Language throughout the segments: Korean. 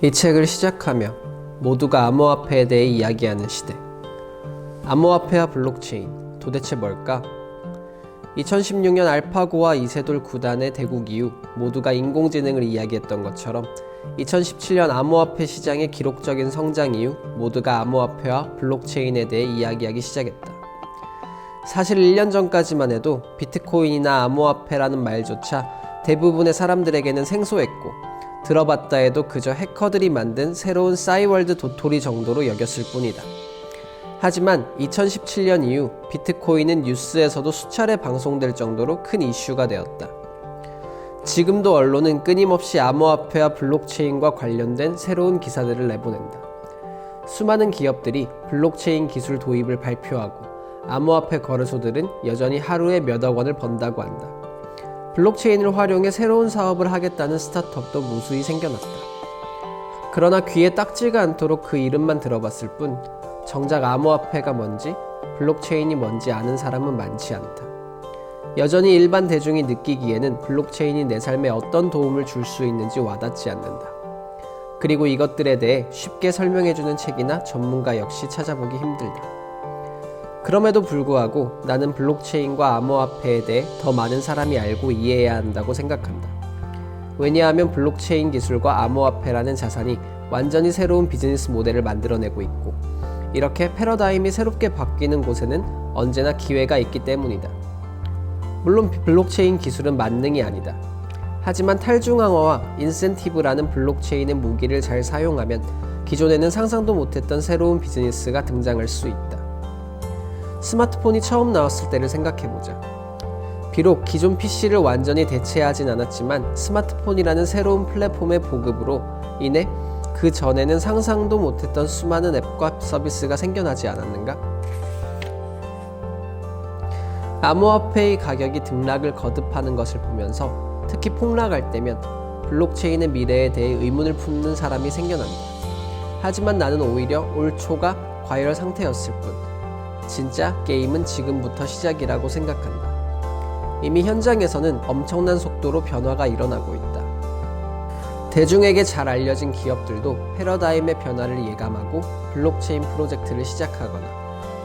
이 책을 시작하며 모두가 암호화폐에 대해 이야기하는 시대. 암호화폐와 블록체인, 도대체 뭘까? 2016년 알파고와 이세돌 9단의 대국 이후 모두가 인공지능을 이야기했던 것처럼 2017년 암호화폐 시장의 기록적인 성장 이후 모두가 암호화폐와 블록체인에 대해 이야기하기 시작했다. 사실 1년 전까지만 해도 비트코인이나 암호화폐라는 말조차 대부분의 사람들에게는 생소했고 들어봤다 해도 그저 해커들이 만든 새로운 싸이월드 도토리 정도로 여겼을 뿐이다. 하지만 2017년 이후 비트코인은 뉴스에서도 수차례 방송될 정도로 큰 이슈가 되었다. 지금도 언론은 끊임없이 암호화폐와 블록체인과 관련된 새로운 기사들을 내보낸다. 수많은 기업들이 블록체인 기술 도입을 발표하고 암호화폐 거래소들은 여전히 하루에 몇억 원을 번다고 한다. 블록체인을 활용해 새로운 사업을 하겠다는 스타트업도 무수히 생겨났다. 그러나 귀에 딱지가 않도록 그 이름만 들어봤을 뿐 정작 암호화폐가 뭔지 블록체인이 뭔지 아는 사람은 많지 않다. 여전히 일반 대중이 느끼기에는 블록체인이 내 삶에 어떤 도움을 줄 수 있는지 와닿지 않는다. 그리고 이것들에 대해 쉽게 설명해주는 책이나 전문가 역시 찾아보기 힘들다. 그럼에도 불구하고 나는 블록체인과 암호화폐에 대해 더 많은 사람이 알고 이해해야 한다고 생각한다. 왜냐하면 블록체인 기술과 암호화폐라는 자산이 완전히 새로운 비즈니스 모델을 만들어내고 있고 이렇게 패러다임이 새롭게 바뀌는 곳에는 언제나 기회가 있기 때문이다. 물론 블록체인 기술은 만능이 아니다. 하지만 탈중앙화와 인센티브라는 블록체인의 무기를 잘 사용하면 기존에는 상상도 못했던 새로운 비즈니스가 등장할 수 있다. 스마트폰이 처음 나왔을 때를 생각해보자. 비록 기존 PC를 완전히 대체하진 않았지만 스마트폰이라는 새로운 플랫폼의 보급으로 인해 그 전에는 상상도 못했던 수많은 앱과 서비스가 생겨나지 않았는가? 암호화폐의 가격이 등락을 거듭하는 것을 보면서 특히 폭락할 때면 블록체인의 미래에 대해 의문을 품는 사람이 생겨난다. 하지만 나는 오히려 올 초가 과열 상태였을 뿐 진짜 게임은 지금부터 시작이라고 생각한다. 이미 현장에서는 엄청난 속도로 변화가 일어나고 있다. 대중에게 잘 알려진 기업들도 패러다임의 변화를 예감하고 블록체인 프로젝트를 시작하거나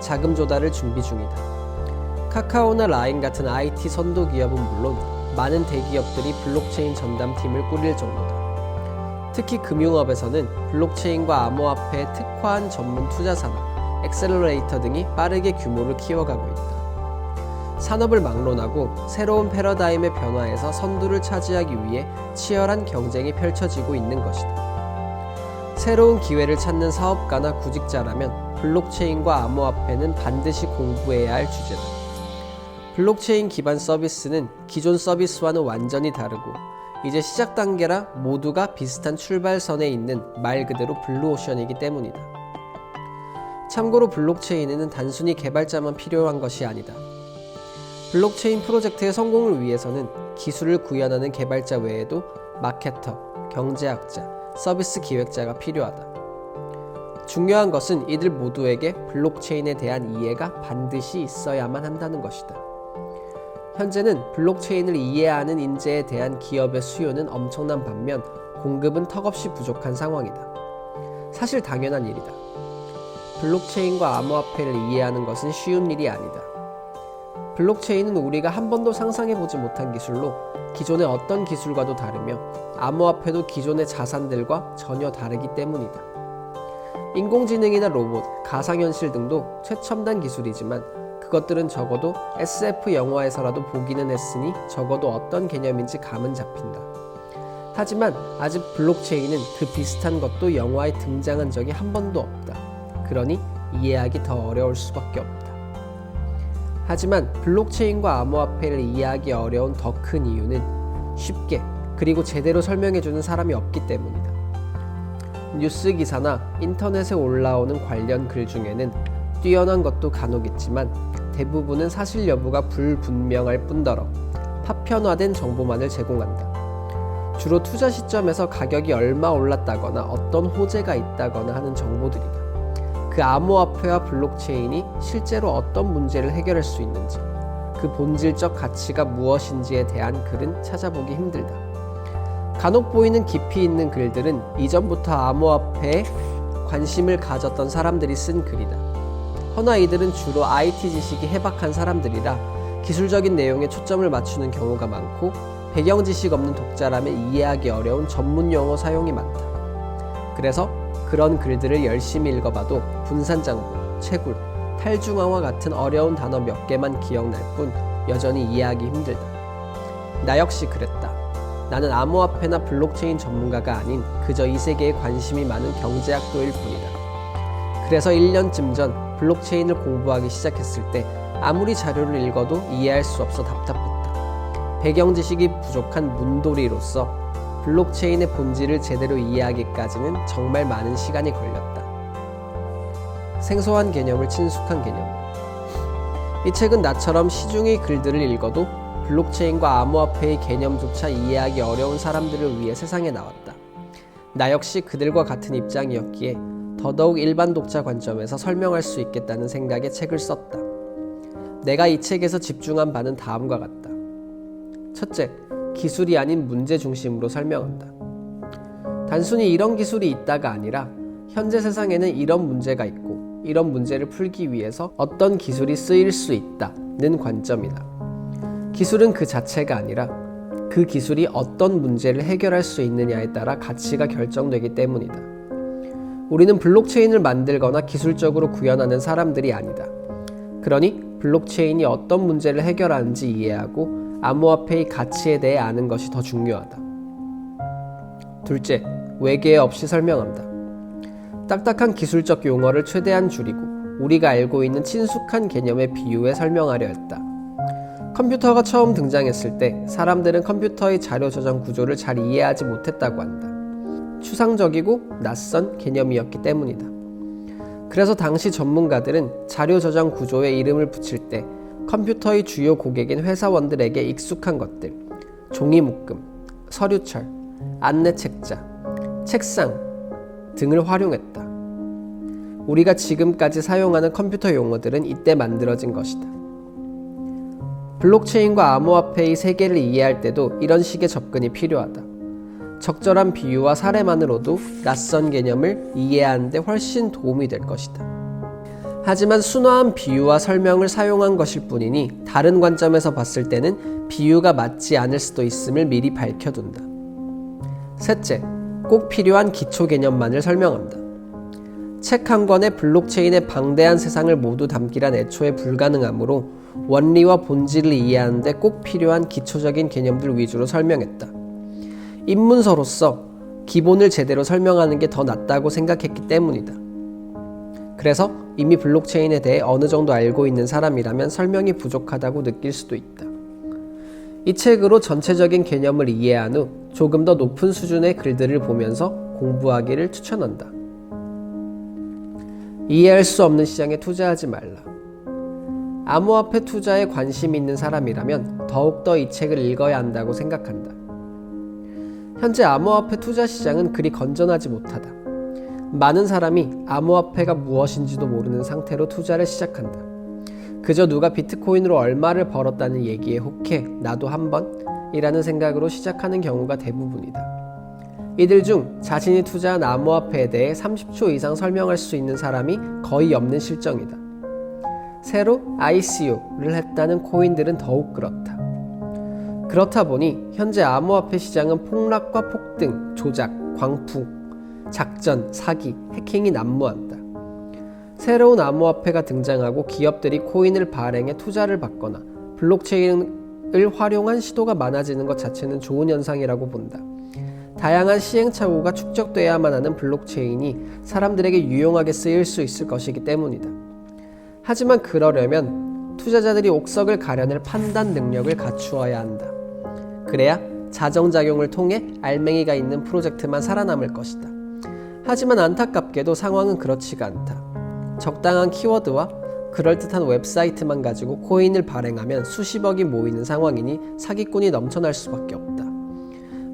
자금 조달을 준비 중이다. 카카오나 라인 같은 IT 선도 기업은 물론 많은 대기업들이 블록체인 전담팀을 꾸릴 정도다. 특히 금융업에서는 블록체인과 암호화폐에 특화한 전문 투자 산업, 엑셀러레이터 등이 빠르게 규모를 키워가고 있다. 산업을 막론하고 새로운 패러다임의 변화에서 선두를 차지하기 위해 치열한 경쟁이 펼쳐지고 있는 것이다. 새로운 기회를 찾는 사업가나 구직자라면 블록체인과 암호화폐는 반드시 공부해야 할 주제다. 블록체인 기반 서비스는 기존 서비스와는 완전히 다르고 이제 시작 단계라 모두가 비슷한 출발선에 있는 말 그대로 블루오션이기 때문이다. 참고로 블록체인에는 단순히 개발자만 필요한 것이 아니다. 블록체인 프로젝트의 성공을 위해서는 기술을 구현하는 개발자 외에도 마케터, 경제학자, 서비스 기획자가 필요하다. 중요한 것은 이들 모두에게 블록체인에 대한 이해가 반드시 있어야만 한다는 것이다. 현재는 블록체인을 이해하는 인재에 대한 기업의 수요는 엄청난 반면 공급은 턱없이 부족한 상황이다. 사실 당연한 일이다. 블록체인과 암호화폐를 이해하는 것은 쉬운 일이 아니다. 블록체인은 우리가 한 번도 상상해보지 못한 기술로 기존의 어떤 기술과도 다르며 암호화폐도 기존의 자산들과 전혀 다르기 때문이다. 인공지능이나 로봇, 가상현실 등도 최첨단 기술이지만 그것들은 적어도 SF 영화에서라도 보기는 했으니 적어도 어떤 개념인지 감은 잡힌다. 하지만 아직 블록체인은 그 비슷한 것도 영화에 등장한 적이 한 번도 없다. 그러니 이해하기 더 어려울 수밖에 없다. 하지만 블록체인과 암호화폐를 이해하기 어려운 더 큰 이유는 쉽게 그리고 제대로 설명해주는 사람이 없기 때문이다. 뉴스 기사나 인터넷에 올라오는 관련 글 중에는 뛰어난 것도 간혹 있지만 대부분은 사실 여부가 불분명할 뿐더러 파편화된 정보만을 제공한다. 주로 투자 시점에서 가격이 얼마 올랐다거나 어떤 호재가 있다거나 하는 정보들이다. 그 암호화폐와 블록체인이 실제로 어떤 문제를 해결할 수 있는지, 그 본질적 가치가 무엇인지에 대한 글은 찾아보기 힘들다. 간혹 보이는 깊이 있는 글들은 이전부터 암호화폐에 관심을 가졌던 사람들이 쓴 글이다. 허나 이들은 주로 IT 지식이 해박한 사람들이라 기술적인 내용에 초점을 맞추는 경우가 많고 배경 지식 없는 독자라면 이해하기 어려운 전문 용어 사용이 많다. 그래서 그런 글들을 열심히 읽어봐도 분산장부, 채굴, 탈중앙화 같은 어려운 단어 몇 개만 기억날 뿐 여전히 이해하기 힘들다. 나 역시 그랬다. 나는 암호화폐나 블록체인 전문가가 아닌 그저 이 세계에 관심이 많은 경제학도일 뿐이다. 그래서 1년쯤 전 블록체인을 공부하기 시작했을 때 아무리 자료를 읽어도 이해할 수 없어 답답했다. 배경 지식이 부족한 문돌이로서 블록체인의 본질을 제대로 이해하기까지는 정말 많은 시간이 걸렸다. 생소한 개념을 친숙한 개념. 이 책은 나처럼 시중의 글들을 읽어도 블록체인과 암호화폐의 개념조차 이해하기 어려운 사람들을 위해 세상에 나왔다. 나 역시 그들과 같은 입장이었기에 더더욱 일반 독자 관점에서 설명할 수 있겠다는 생각에 책을 썼다. 내가 이 책에서 집중한 바는 다음과 같다. 첫째, 기술이 아닌 문제 중심으로 설명한다. 단순히 이런 기술이 있다가 아니라 현재 세상에는 이런 문제가 있고 이런 문제를 풀기 위해서 어떤 기술이 쓰일 수 있다는 관점이다. 기술은 그 자체가 아니라 그 기술이 어떤 문제를 해결할 수 있느냐에 따라 가치가 결정되기 때문이다. 우리는 블록체인을 만들거나 기술적으로 구현하는 사람들이 아니다. 그러니 블록체인이 어떤 문제를 해결하는지 이해하고 암호화폐의 가치에 대해 아는 것이 더 중요하다. 둘째, 외계 없이 설명한다. 딱딱한 기술적 용어를 최대한 줄이고 우리가 알고 있는 친숙한 개념의 비유에 설명하려 했다. 컴퓨터가 처음 등장했을 때 사람들은 컴퓨터의 자료 저장 구조를 잘 이해하지 못했다고 한다. 추상적이고 낯선 개념이었기 때문이다. 그래서 당시 전문가들은 자료 저장 구조에 이름을 붙일 때 컴퓨터의 주요 고객인 회사원들에게 익숙한 것들, 종이묶음, 서류철, 안내책자, 책상 등을 활용했다. 우리가 지금까지 사용하는 컴퓨터 용어들은 이때 만들어진 것이다. 블록체인과 암호화폐의 세계를 이해할 때도 이런 식의 접근이 필요하다. 적절한 비유와 사례만으로도 낯선 개념을 이해하는 데 훨씬 도움이 될 것이다. 하지만 순화한 비유와 설명을 사용한 것일 뿐이니 다른 관점에서 봤을 때는 비유가 맞지 않을 수도 있음을 미리 밝혀둔다. 셋째, 꼭 필요한 기초 개념만을 설명한다. 책 한 권에 블록체인의 방대한 세상을 모두 담기란 애초에 불가능하므로 원리와 본질을 이해하는 데 꼭 필요한 기초적인 개념들 위주로 설명했다. 입문서로서 기본을 제대로 설명하는 게 더 낫다고 생각했기 때문이다. 그래서 이미 블록체인에 대해 어느 정도 알고 있는 사람이라면 설명이 부족하다고 느낄 수도 있다. 이 책으로 전체적인 개념을 이해한 후 조금 더 높은 수준의 글들을 보면서 공부하기를 추천한다. 이해할 수 없는 시장에 투자하지 말라. 암호화폐 투자에 관심이 있는 사람이라면 더욱더 이 책을 읽어야 한다고 생각한다. 현재 암호화폐 투자 시장은 그리 건전하지 못하다. 많은 사람이 암호화폐가 무엇인지도 모르는 상태로 투자를 시작한다. 그저 누가 비트코인으로 얼마를 벌었다는 얘기에 혹해 나도 한번이라는 생각으로 시작하는 경우가 대부분이다. 이들 중 자신이 투자한 암호화폐에 대해 30초 이상 설명할 수 있는 사람이 거의 없는 실정이다. 새로 ICO를 했다는 코인들은 더욱 그렇다. 그렇다 보니 현재 암호화폐 시장은 폭락과 폭등, 조작, 광풍, 작전, 사기, 해킹이 난무한다. 새로운 암호화폐가 등장하고 기업들이 코인을 발행해 투자를 받거나 블록체인을 활용한 시도가 많아지는 것 자체는 좋은 현상이라고 본다. 다양한 시행착오가 축적돼야만 하는 블록체인이 사람들에게 유용하게 쓰일 수 있을 것이기 때문이다. 하지만 그러려면 투자자들이 옥석을 가려낼 판단 능력을 갖추어야 한다. 그래야 자정작용을 통해 알맹이가 있는 프로젝트만 살아남을 것이다. 하지만 안타깝게도 상황은 그렇지가 않다. 적당한 키워드와 그럴듯한 웹사이트만 가지고 코인을 발행하면 수십억이 모이는 상황이니 사기꾼이 넘쳐날 수밖에 없다.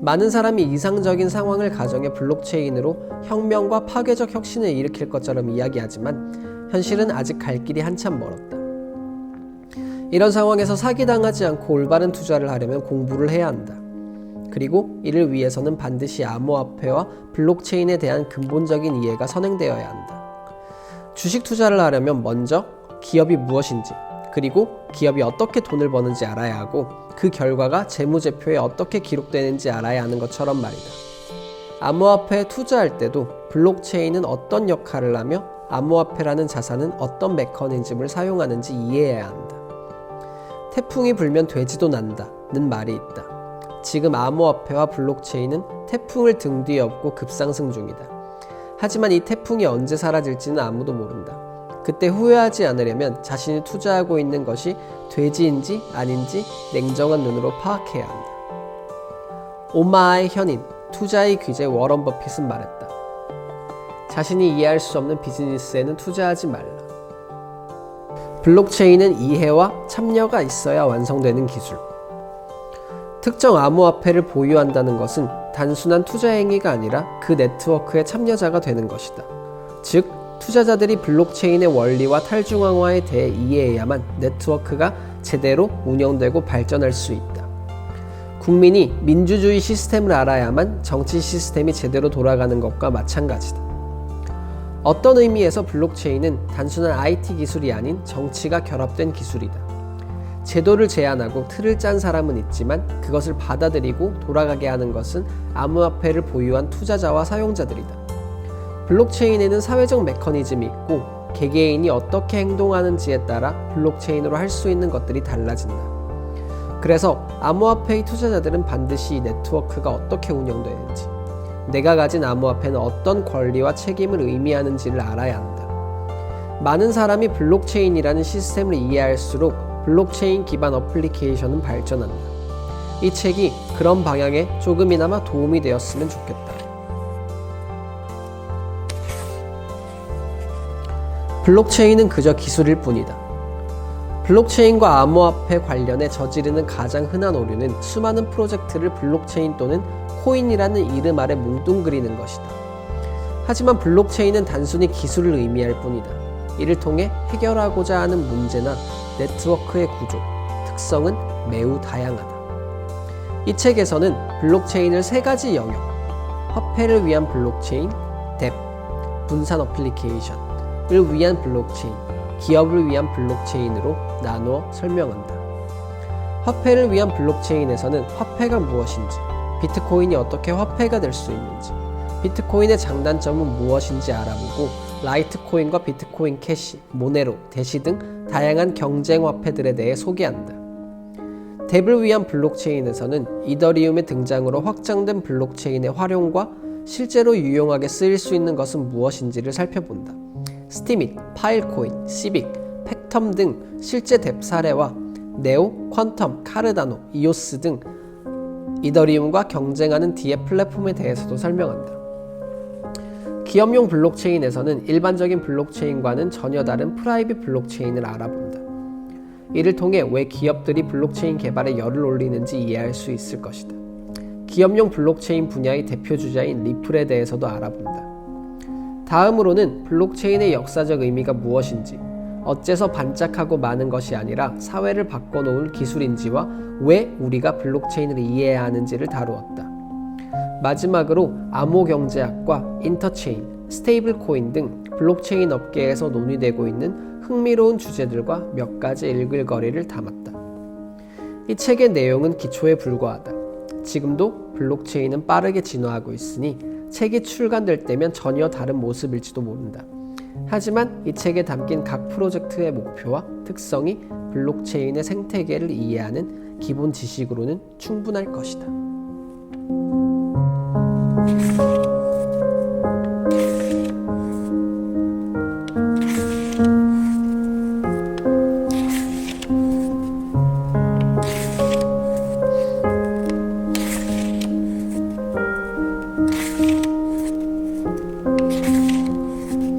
많은 사람이 이상적인 상황을 가정해 블록체인으로 혁명과 파괴적 혁신을 일으킬 것처럼 이야기하지만 현실은 아직 갈 길이 한참 멀었다. 이런 상황에서 사기당하지 않고 올바른 투자를 하려면 공부를 해야 한다. 그리고 이를 위해서는 반드시 암호화폐와 블록체인에 대한 근본적인 이해가 선행되어야 한다. 주식 투자를 하려면 먼저 기업이 무엇인지, 그리고 기업이 어떻게 돈을 버는지 알아야 하고 그 결과가 재무제표에 어떻게 기록되는지 알아야 하는 것처럼 말이다. 암호화폐에 투자할 때도 블록체인은 어떤 역할을 하며 암호화폐라는 자산은 어떤 메커니즘을 사용하는지 이해해야 한다. 태풍이 불면 돼지도 난다는 말이 있다. 지금 암호화폐와 블록체인은 태풍을 등 뒤에 업고 급상승 중이다. 하지만 이 태풍이 언제 사라질지는 아무도 모른다. 그때 후회하지 않으려면 자신이 투자하고 있는 것이 돼지인지 아닌지 냉정한 눈으로 파악해야 한다. 오마의 현인, 투자의 귀재 워런 버핏은 말했다. 자신이 이해할 수 없는 비즈니스에는 투자하지 말라. 블록체인은 이해와 참여가 있어야 완성되는 기술. 특정 암호화폐를 보유한다는 것은 단순한 투자 행위가 아니라 그 네트워크의 참여자가 되는 것이다. 즉, 투자자들이 블록체인의 원리와 탈중앙화에 대해 이해해야만 네트워크가 제대로 운영되고 발전할 수 있다. 국민이 민주주의 시스템을 알아야만 정치 시스템이 제대로 돌아가는 것과 마찬가지다. 어떤 의미에서 블록체인은 단순한 IT 기술이 아닌 정치가 결합된 기술이다. 제도를 제안하고 틀을 짠 사람은 있지만 그것을 받아들이고 돌아가게 하는 것은 암호화폐를 보유한 투자자와 사용자들이다. 블록체인에는 사회적 메커니즘이 있고 개개인이 어떻게 행동하는지에 따라 블록체인으로 할 수 있는 것들이 달라진다. 그래서 암호화폐의 투자자들은 반드시 이 네트워크가 어떻게 운영되는지, 내가 가진 암호화폐는 어떤 권리와 책임을 의미하는지를 알아야 한다. 많은 사람이 블록체인이라는 시스템을 이해할수록 블록체인 기반 어플리케이션은 발전한다. 이 책이 그런 방향에 조금이나마 도움이 되었으면 좋겠다. 블록체인은 그저 기술일 뿐이다. 블록체인과 암호화폐 관련해 저지르는 가장 흔한 오류는 수많은 프로젝트를 블록체인 또는 코인이라는 이름 아래 뭉뚱그리는 것이다. 하지만 블록체인은 단순히 기술을 의미할 뿐이다. 이를 통해 해결하고자 하는 문제나 네트워크의 구조, 특성은 매우 다양하다. 이 책에서는 블록체인을 세 가지 영역, 화폐를 위한 블록체인, 뎁, 분산 어플리케이션을 위한 블록체인, 기업을 위한 블록체인으로 나누어 설명한다. 화폐를 위한 블록체인에서는 화폐가 무엇인지, 비트코인이 어떻게 화폐가 될 수 있는지, 비트코인의 장단점은 무엇인지 알아보고 라이트코인과 비트코인 캐시, 모네로, 대시 등 다양한 경쟁 화폐들에 대해 소개한다. 뎁을 위한 블록체인에서는 이더리움의 등장으로 확장된 블록체인의 활용과 실제로 유용하게 쓰일 수 있는 것은 무엇인지를 살펴본다. 스티밋, 파일코인, 시빅, 팩텀 등 실제 뎁 사례와 네오, 퀀텀, 카르다노, 이오스 등 이더리움과 경쟁하는 디에 플랫폼에 대해서도 설명한다. 기업용 블록체인에서는 일반적인 블록체인과는 전혀 다른 프라이빗 블록체인을 알아본다. 이를 통해 왜 기업들이 블록체인 개발에 열을 올리는지 이해할 수 있을 것이다. 기업용 블록체인 분야의 대표주자인 리플에 대해서도 알아본다. 다음으로는 블록체인의 역사적 의미가 무엇인지, 어째서 반짝하고 마는 것이 아니라 사회를 바꿔놓을 기술인지와 왜 우리가 블록체인을 이해해야 하는지를 다루었다. 마지막으로 암호경제학과 인터체인, 스테이블 코인 등 블록체인 업계에서 논의되고 있는 흥미로운 주제들과 몇 가지 읽을 거리를 담았다. 이 책의 내용은 기초에 불과하다. 지금도 블록체인은 빠르게 진화하고 있으니 책이 출간될 때면 전혀 다른 모습일지도 모른다. 하지만 이 책에 담긴 각 프로젝트의 목표와 특성이 블록체인의 생태계를 이해하는 기본 지식으로는 충분할 것이다.